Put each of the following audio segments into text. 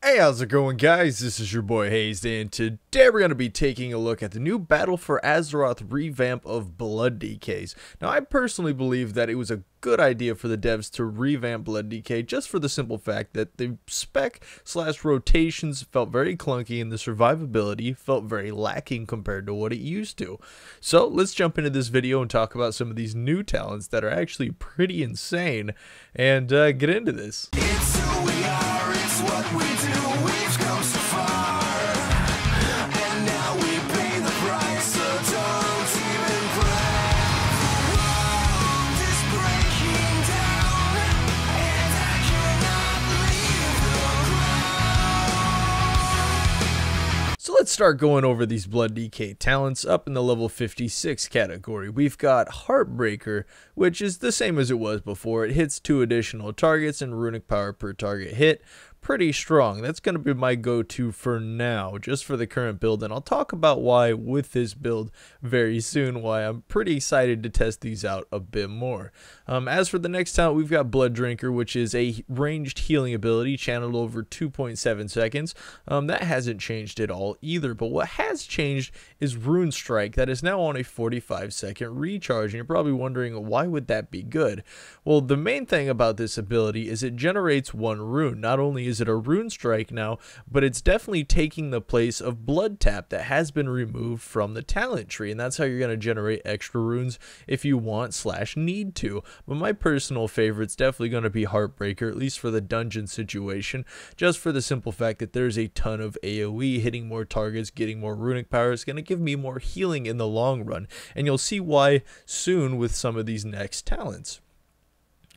Hey, how's it going, guys? This is your boy Hazzed, and today we're going to be taking a look at the new Battle for Azeroth revamp of Blood DKs. Now, I personally believe that it was a good idea for the devs to revamp Blood DK just for the simple fact that the spec/rotations felt very clunky and the survivability felt very lacking compared to what it used to. So, let's jump into this video and talk about some of these new talents that are actually pretty insane and get into this. It's who we are, it's what we do, we've come so far, and now we pay the price, so don't even cry. The world is breaking down, and I cannot leave the ground. So let's start going over these Blood DK talents up in the level 56 category. We've got Heartbreaker, which is the same as it was before. It hits 2 additional targets and runic power per target hit. Pretty strong. That's going to be my go-to for now, just for the current build, and I'll talk about why with this build very soon, why I'm pretty excited to test these out a bit more. As for the next talent, we've got Blood Drinker, which is a ranged healing ability channeled over 2.7 seconds. That hasn't changed at all either, but what has changed is Rune Strike. That is now on a 45-second recharge, and you're probably wondering, why would that be good? Well, the main thing about this ability is it generates 1 rune. Not only is it a Rune Strike now, but it's definitely taking the place of Blood Tap that has been removed from the talent tree, and that's how you're going to generate extra runes if you want/need to. But my personal favorite's definitely going to be Heartbreaker, at least for the dungeon situation, just for the simple fact that there's a ton of AoE. Hitting more targets, getting more runic power is going to give me more healing in the long run, and you'll see why soon with some of these next talents.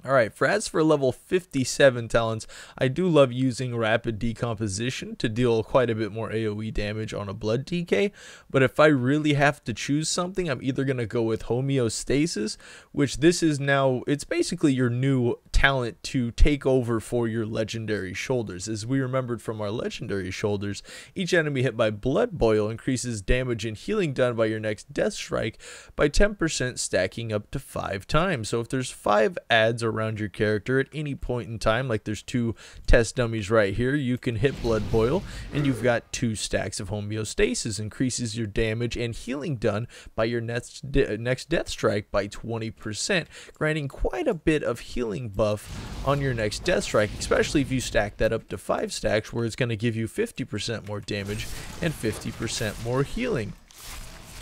Alright, as for level 57 talents, I do love using Rapid Decomposition to deal quite a bit more AoE damage on a Blood DK, but if I really have to choose something, I'm either going to go with Homeostasis, which this is now, it's basically your new talent to take over for your legendary shoulders. As we remembered from our legendary shoulders, each enemy hit by Blood Boil increases damage and healing done by your next Death Strike by 10%, stacking up to 5 times. So if there's 5 adds around your character at any point in time, like there's 2 test dummies right here, you can hit Blood Boil and you've got 2 stacks of Homeostasis. Increases your damage and healing done by your next Death Strike by 20%, granting quite a bit of healing buff on your next Death Strike, especially if you stack that up to 5 stacks, where it's going to give you 50% more damage and 50% more healing.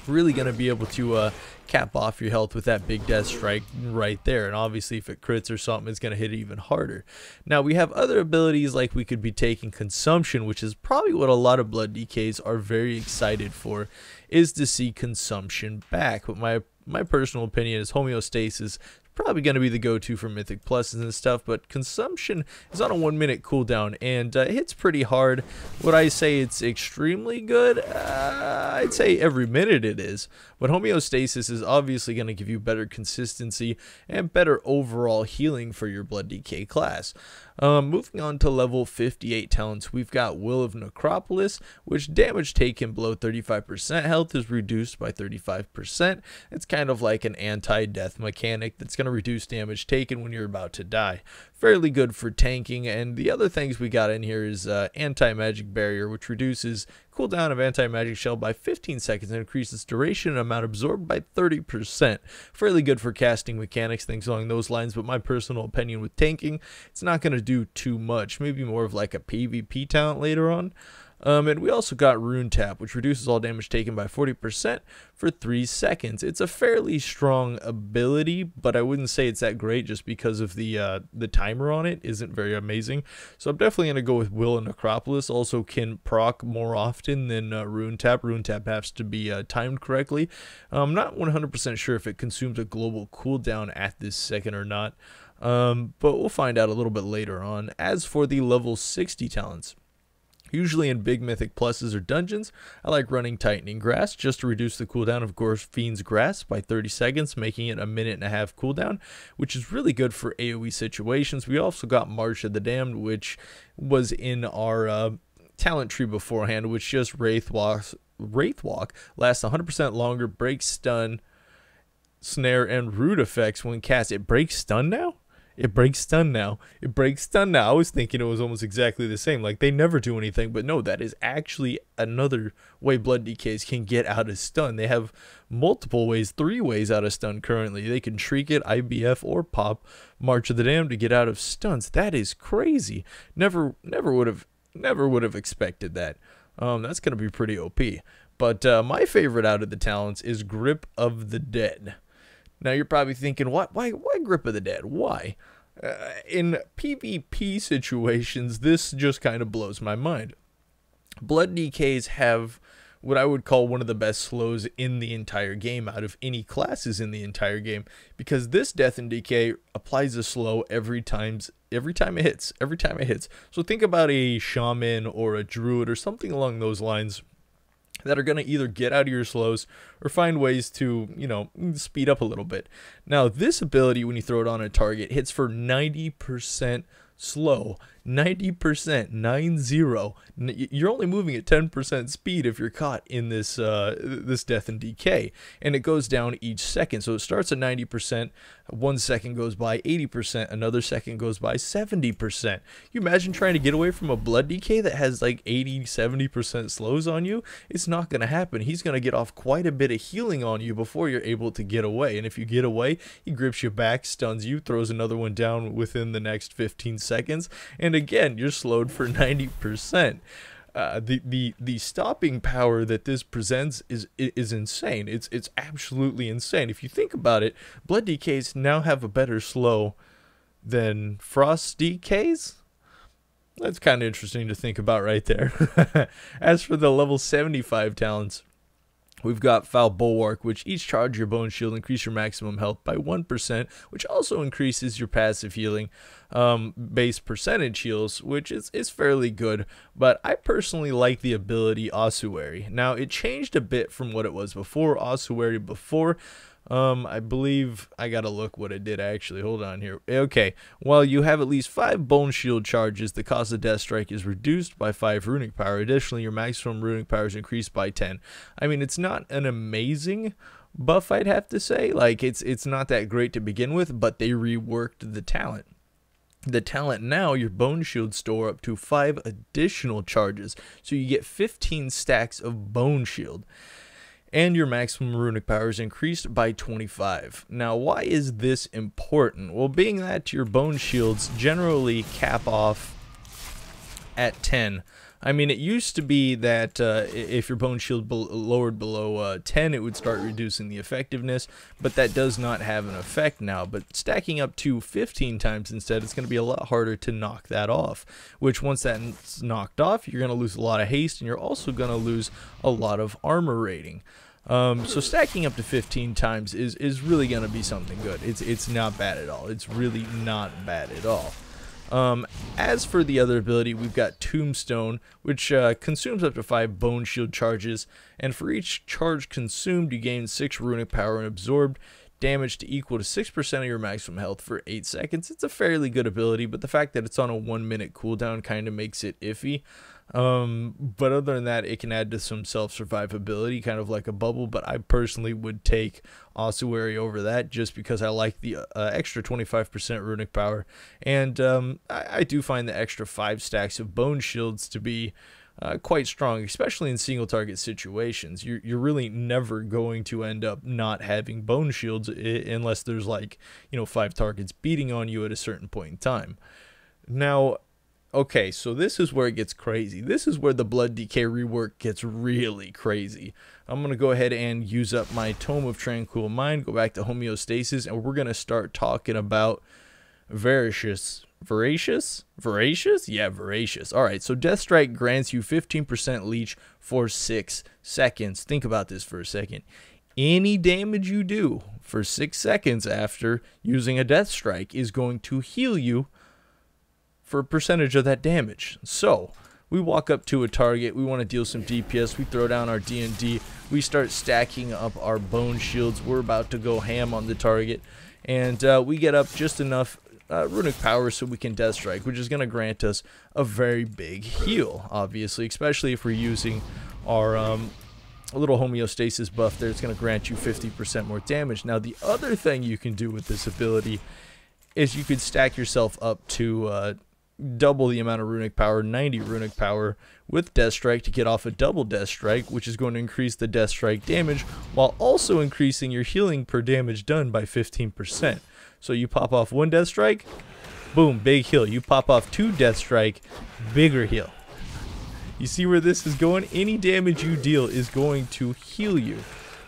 Really going to be able to cap off your health with that big Death Strike right there, and obviously if it crits or something, it's going to hit even harder. Now we have other abilities, like we could be taking Consumption, which is probably what a lot of Blood DKs are very excited for, is to see Consumption back. But my personal opinion is Homeostasis probably going to be the go-to for Mythic Pluses and stuff, but Consumption is on a 1-minute cooldown and it hits pretty hard. Would I say it's extremely good? I'd say every minute it is, but Homeostasis is obviously going to give you better consistency and better overall healing for your Blood DK class. Moving on to level 58 talents, we've got Will of Necropolis, which damage taken below 35% health is reduced by 35%. It's kind of like an anti-death mechanic that's going to reduce damage taken when you're about to die. Fairly good for tanking, and the other things we got in here is Anti-Magic Barrier, which reduces cooldown of Anti-Magic Shell by 15 seconds and increases duration and amount absorbed by 30%. Fairly good for casting mechanics, things along those lines, but my personal opinion with tanking, it's not going to do too much. Maybe more of like a PvP talent later on. And we also got Rune Tap, which reduces all damage taken by 40% for 3 seconds. It's a fairly strong ability, but I wouldn't say it's that great just because of the timer on it isn't very amazing. So I'm definitely going to go with Will and Necropolis. Also can proc more often than Rune Tap. Rune Tap has to be timed correctly. I'm not 100% sure if it consumes a global cooldown at this second or not, but we'll find out a little bit later on. As for the level 60 talents, usually in big Mythic Pluses or dungeons, I like running Tightening Grasp just to reduce the cooldown of Fiend's Grasp by 30 seconds, making it a 1.5-minute cooldown, which is really good for AoE situations. We also got March of the Damned, which was in our talent tree beforehand, which just Wraith Walk lasts 100% longer, breaks stun, snare, and root effects when cast. It breaks stun now? It breaks stun now. It breaks stun now. I was thinking it was almost exactly the same. Like, they never do anything. But no, that is actually another way Blood DKs can get out of stun. They have multiple ways, 3 ways out of stun currently. They can Shriek it, IBF, or pop March of the Damned to get out of stuns. That is crazy. Never would have expected that. That's going to be pretty OP. But my favorite out of the talents is Grip of the Dead. Now, you're probably thinking, why Grip of the Dead? Why? In PvP situations, this just kind of blows my mind. Blood DKs have what I would call one of the best slows in the entire game out of any classes in the entire game, because this Death and Decay applies a slow every time it hits. So think about a shaman or a druid or something along those lines that are going to either get out of your slows or find ways to, you know, speed up a little bit. Now, this ability, when you throw it on a target, hits for 90% slow. 90%, 90. You're only moving at 10% speed if you're caught in this this Death and Decay, and it goes down each second. So it starts at 90%, 1 second goes by 80%, another second goes by 70%. You imagine trying to get away from a Blood DK that has like 80-70% slows on you? It's not going to happen. He's going to get off quite a bit of healing on you before you're able to get away, and if you get away, he grips you back, stuns you, throws another one down within the next 15 seconds, and again, you're slowed for 90%. The stopping power that this presents is insane. It's absolutely insane. If you think about it, Blood DKs now have a better slow than Frost DKs. That's kind of interesting to think about right there. As for the level 75 talents, we've got Foul Bulwark, which each charge your bone shield increase your maximum health by 1%, which also increases your passive healing base percentage heals, which is fairly good. But I personally like the ability Ossuary. Now, it changed a bit from what it was before. Ossuary before, I believe, I gotta look what it did actually. Hold on here. Okay, while you have at least 5 bone shield charges, the cost of Death Strike is reduced by 5 runic power. Additionally, your maximum runic power is increased by 10. I mean, it's not an amazing buff, I'd have to say. Like, it's not that great to begin with, but they reworked the talent. The talent now, your bone shield store up to 5 additional charges, so you get 15 stacks of bone shield. And your maximum runic power is increased by 25. Now, why is this important? Well, being that your bone shields generally cap off at 10. I mean, it used to be that if your bone shield lowered below 10, it would start reducing the effectiveness, but that does not have an effect now. But stacking up to 15 times instead, it's going to be a lot harder to knock that off, which once that's knocked off, you're going to lose a lot of haste, and you're also going to lose a lot of armor rating. So stacking up to 15 times is really going to be something good. It's not bad at all. It's really not bad at all. As for the other ability, we've got Tombstone, which consumes up to 5 bone shield charges, and for each charge consumed, you gain 6 runic power and absorbed damage to equal to 6% of your maximum health for 8 seconds. It's a fairly good ability, but the fact that it's on a 1-minute cooldown kind of makes it iffy. But other than that, it can add to some self-survivability, kind of like a bubble, but I personally would take Ossuary over that just because I like the extra 25% runic power, and I do find the extra 5 stacks of bone shields to be quite strong, especially in single target situations. You're really never going to end up not having bone shields unless there's, like, 5 targets beating on you at a certain point in time. Now, okay, so this is where it gets crazy. This is where the Blood DK rework gets really crazy. I'm going to go ahead and use up my Tome of Tranquil Mind, go back to homeostasis, and we're going to start talking about Voracious. Voracious? Yeah, Voracious. Alright, so Death Strike grants you 15% leech for 6 seconds. Think about this for a second. Any damage you do for 6 seconds after using a Death Strike is going to heal you for a percentage of that damage. So we walk up to a target, we want to deal some DPS, we throw down our D&D, we start stacking up our bone shields, we're about to go ham on the target, and we get up just enough runic power so we can Death Strike, which is going to grant us a very big heal, obviously, especially if we're using our little homeostasis buff there. It's going to grant you 50% more damage. Now, the other thing you can do with this ability is you could stack yourself up to double the amount of runic power, 90 runic power, with Death Strike to get off a double Death Strike, which is going to increase the Death Strike damage while also increasing your healing per damage done by 15%. So you pop off one Death Strike, boom, big heal. You pop off two Death Strike, bigger heal. You see where this is going? Any damage you deal is going to heal you.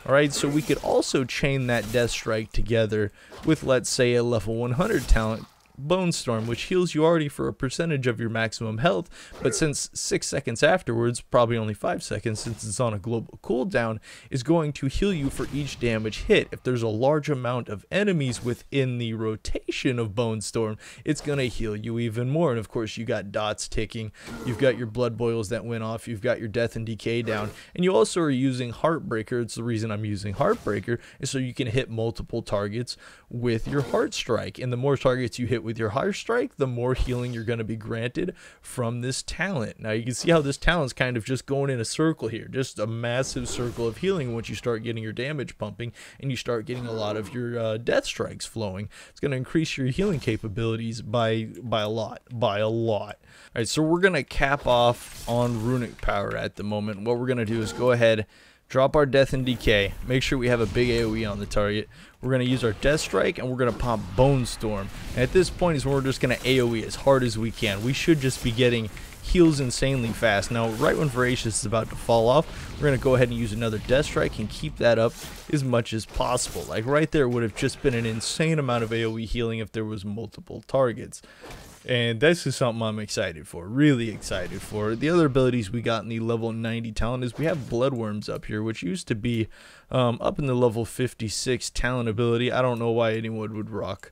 Alright, so we could also chain that Death Strike together with, let's say, a level 100 talent, Bone Storm, which heals you already for a percentage of your maximum health, but since 6 seconds afterwards, probably only 5 seconds since it's on a global cooldown, is going to heal you for each damage hit. If there's a large amount of enemies within the rotation of Bone Storm, it's going to heal you even more. And of course, you got dots ticking, you've got your blood boils that went off, you've got your death and decay down, and you also are using Heartbreaker. It's the reason I'm using Heartbreaker, is so you can hit multiple targets with your Heart Strike, and the more targets you hit with your Heart Strike, the more healing you're going to be granted from this talent. Now you can see how this talent's kind of just going in a circle here, just a massive circle of healing. Once you start getting your damage pumping and you start getting a lot of your death strikes flowing, it's going to increase your healing capabilities by a lot. Alright, so we're going to cap off on runic power at the moment. What we're going to do is go ahead, drop our death and decay, make sure we have a big AoE on the target. We're going to use our Death Strike and we're going to pop Bone Storm. And at this point is when we're just going to AoE as hard as we can. We should just be getting heals insanely fast. Now, right when Voracious is about to fall off, we're going to go ahead and use another Death Strike and keep that up as much as possible. Like right there would have just been an insane amount of AoE healing if there was multiple targets. And this is something I'm excited for, really excited for. The other abilities we got in the level 90 talent is we have Bloodworms up here, which used to be up in the level 56 talent ability. I don't know why anyone would rock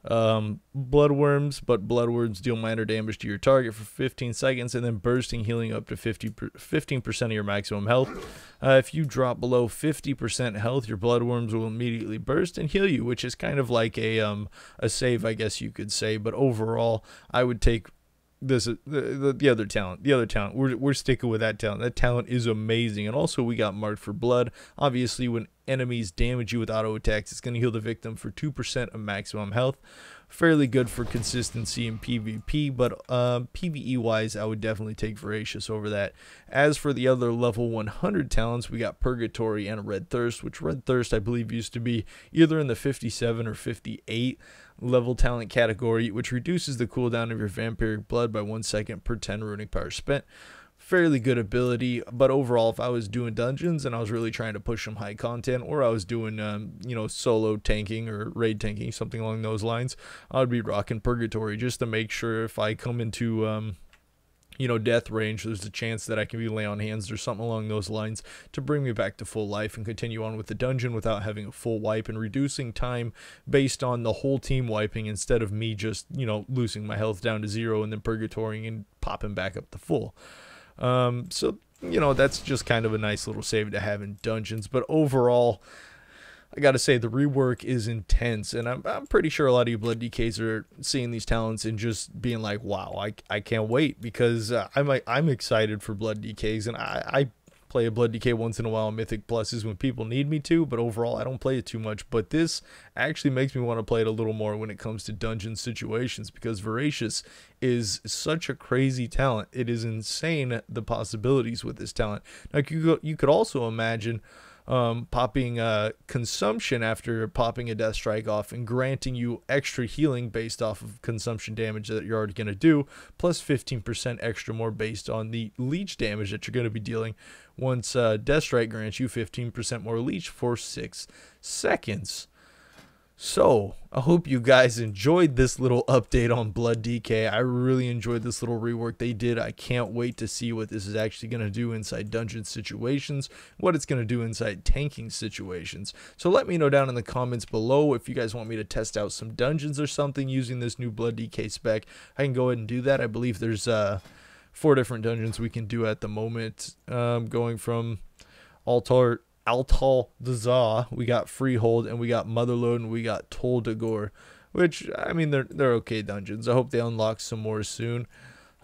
Bloodworms, but Bloodworms deal minor damage to your target for 15 seconds and then bursting healing up to 15% of your maximum health. If you drop below 50% health, your Bloodworms will immediately burst and heal you, which is kind of like a save, I guess you could say. But overall, I would take this the other talent. We're sticking with that talent. That talent is amazing. And also we got Marked for Blood. Obviously, when enemies damage you with auto attacks, it's going to heal the victim for 2% of maximum health. Fairly good for consistency in PvP, but PvE wise, I would definitely take Voracious over that. As for the other level 100 talents, we got Purgatory and Red Thirst, which Red Thirst I believe used to be either in the 57 or 58 level talent category, which reduces the cooldown of your vampiric blood by 1 second per 10 runic power spent. Fairly good ability, but overall, if I was doing dungeons and I was really trying to push some high content, or I was doing you know, solo tanking or raid tanking, something along those lines, I would be rocking Purgatory just to make sure if I come into you know, death range, there's a chance that I can be lay on hands or something along those lines to bring me back to full life and continue on with the dungeon without having a full wipe and reducing time based on the whole team wiping instead of me just, you know, losing my health down to 0 and then purgatorying and popping back up to full. So, you know, that's just kind of a nice little save to have in dungeons. But overall, I gotta say, the rework is intense, and I'm pretty sure a lot of you Blood DKs are seeing these talents and just being like, wow, I can't wait, because I'm excited for Blood DKs, and I play a Blood DK once in a while on Mythic Pluses when people need me to, but overall I don't play it too much. But this actually makes me want to play it a little more when it comes to dungeon situations, because Voracious is such a crazy talent. It is insane, the possibilities with this talent. Now you could also imagine popping consumption after popping a death strike off and granting you extra healing based off of consumption damage that you're already going to do, plus 15% extra more based on the leech damage that you're going to be dealing once death strike grants you 15% more leech for 6 seconds. So, I hope you guys enjoyed this little update on Blood DK. I really enjoyed this little rework they did. I can't wait to see what this is actually going to do inside dungeon situations, what it's going to do inside tanking situations. So let me know down in the comments below if you guys want me to test out some dungeons or something using this new Blood DK spec. I can go ahead and do that. I believe there's 4 different dungeons we can do at the moment, going from Altar Dazah, we got Freehold, and we got Motherlode, and we got Tol Dagor, which, I mean, they're okay dungeons. I hope they unlock some more soon.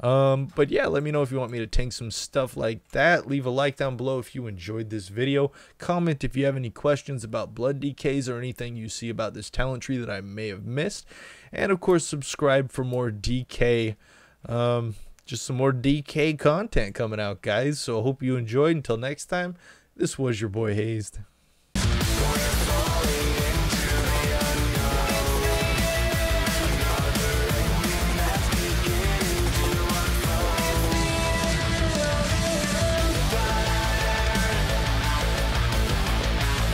But yeah, let me know if you want me to tank some stuff like that. Leave a like down below if you enjoyed this video. Comment if you have any questions about Blood DKs or anything you see about this talent tree that I may have missed. And of course, subscribe for more DK, just some more DK content coming out, guys. So I hope you enjoyed. Until next time, this was your boy Hazzed.